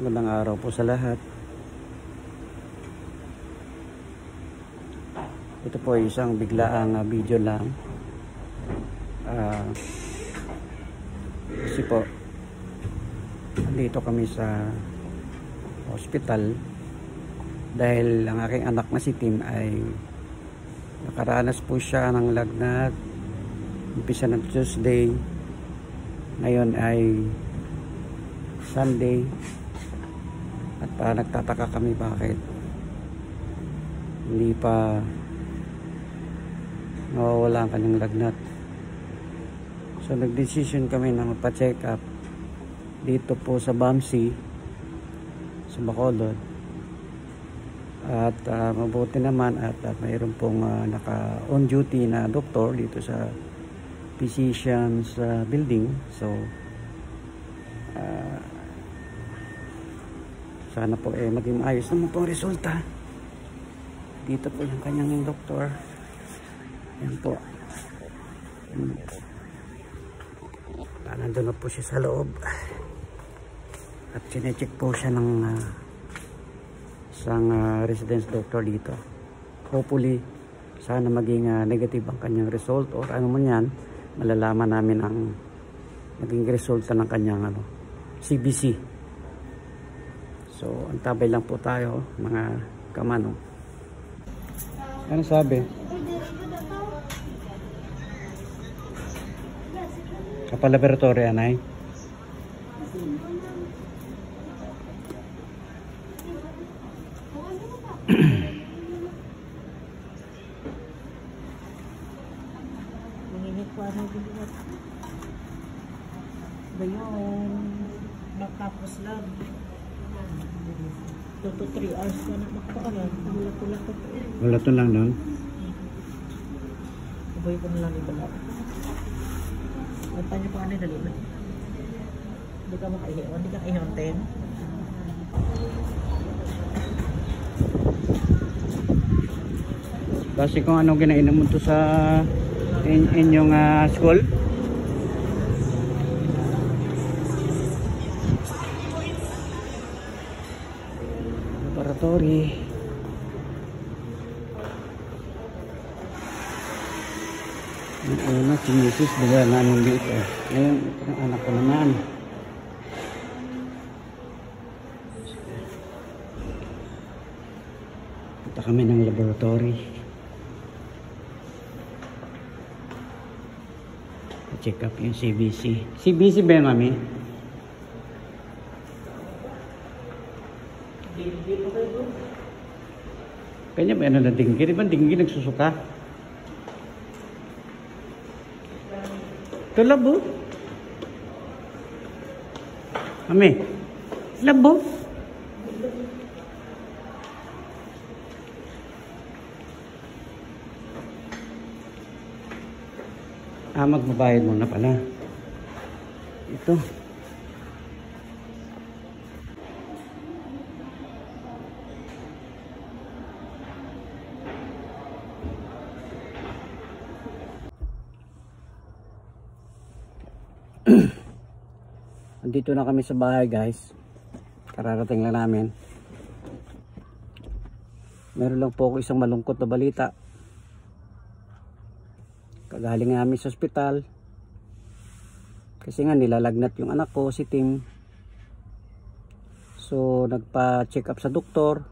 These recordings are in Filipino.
Magandang araw po sa lahat. Ito po ay isang biglaang video lang. Kasi po dito kami sa hospital dahil ang aking anak na si Tim ay nakaranas po siya ng lagnat. Umpisa ng Tuesday, ngayon ay Sunday, at nagtataka kami bakit hindi pa nawawala ang kanyang lagnat. So nag-decision kami na magpa-check up dito po sa BAMC sa Bacolod, at mabuti naman at mayroon pong naka on duty na doktor dito sa physicians building. So sana po maging maayos naman po ang resulta. Dito po yung kanyang doktor. Yan po. Nandun na po siya sa loob at chinecheck po siya ng isang residence doctor dito. Hopefully sana maging negative ang kanyang result, or ano man yan, malalaman namin ang naging resulta ng kanyang CBC. So antabay lang po tayo mga kamano. Ano sabi? Kapalaboratory anay? Bayon, matapos lang 2 to 3 hours na nakapakalan. Wala to lang nun? Iboy ko na lang ibalap. At pa niyo pa ano dali na. Hindi ka makaihiwan, hindi ka ihonten. Kasi kung ano ginainom mo to sa inyong school? Laboratory. Ang una si Mrs. Bila na anong dito. Ngayon, ang anak ko naman. Punta kami ng laboratory. Check up yung CBC. CBC ba yun, mami? Kanya ba yan na dinggi? Di ba dinggi nagsusuka? Ito labo. Mami, labo. Magbabayad muna pala. Ito. Andito na kami sa bahay, guys. Kararating lang namin. Meron lang po ako isang malungkot na balita. Kagaling namin sa ospital kasi nga nilalagnat yung anak ko, si Tim. So nagpa-check up sa doktor,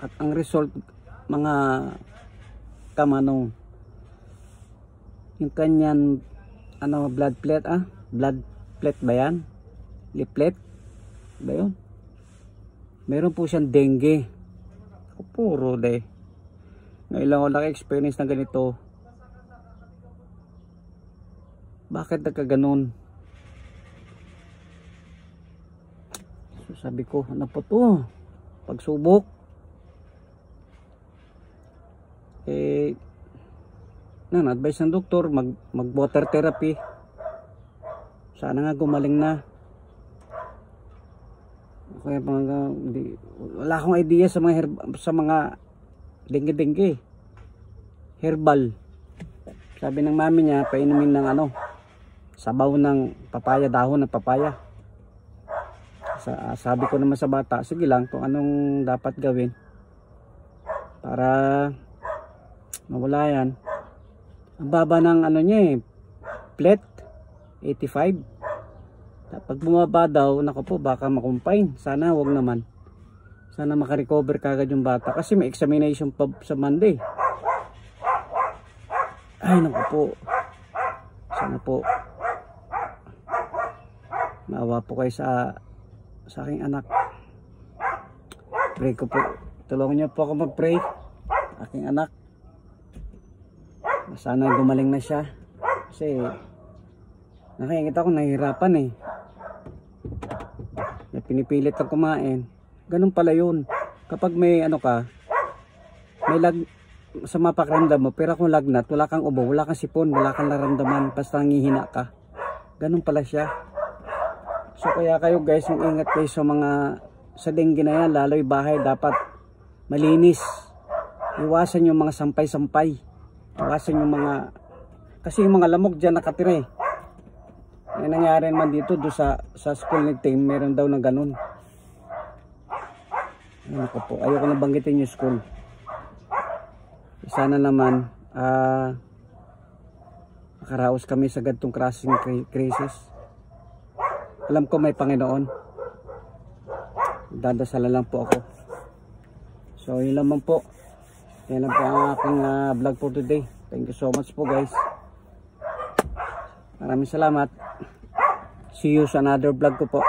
at ang result, mga kamanong, yung kanyan blood plate, blood plate ba yan? Leaflet ba yun? Meron po siyang dengue. Puro de. Ngayon lang ako naka-experience ng ganito. Bakit nagkaganon? So sabi ko, ano po to? Pagsubok. Na-advise ng doktor mag-water therapy. Sana nga gumaling na. Kaya wala akong idea sa mga dengue-dengue. Herbal. Sabi ng mami niya, painumin ng sabaw ng papaya, dahon ng papaya. Sabi ko naman sa bata, sige lang kung anong dapat gawin para mawala yan. Ang baba ng ano niya plate 85. Pag bumaba daw, naku po, baka makumpine. Sana wag naman. Sana makarecover kagad yung bata kasi may examination pa sa Monday. Ay naku po, sana po maawa po kayo sa aking anak. Pray ko po, tulungan niyo po ako mag-pray aking anak, sana gumaling na siya kasi nakikita ko nahihirapan pinipilit ang kumain. Ganun pala yun kapag may ano ka, may sa mapakramdam mo, pero kung lagnat, wala kang ubo, wala kang sipon, wala kang naramdaman, basta ngihina ka. Ganun pala siya. So kaya kayo guys, ingat kayo sa dengue na yan, lalo yung bahay dapat malinis. Iwasan yung mga sampay-sampay. Iwasan yung mga, kasi yung mga lamok dyan nakatira May nangyari naman dito sa school ni Tim, meron daw na ganun. Ano po, ayoko na banggitin yung school. Sana naman makaraos kami sa ganitong crossing crisis. Alam ko may Panginoon. Dadasala lang po ako. So yun naman po. Yan lang po ang aking vlog for today. Thank you so much po guys. Maraming salamat. See you sa another vlog ko po.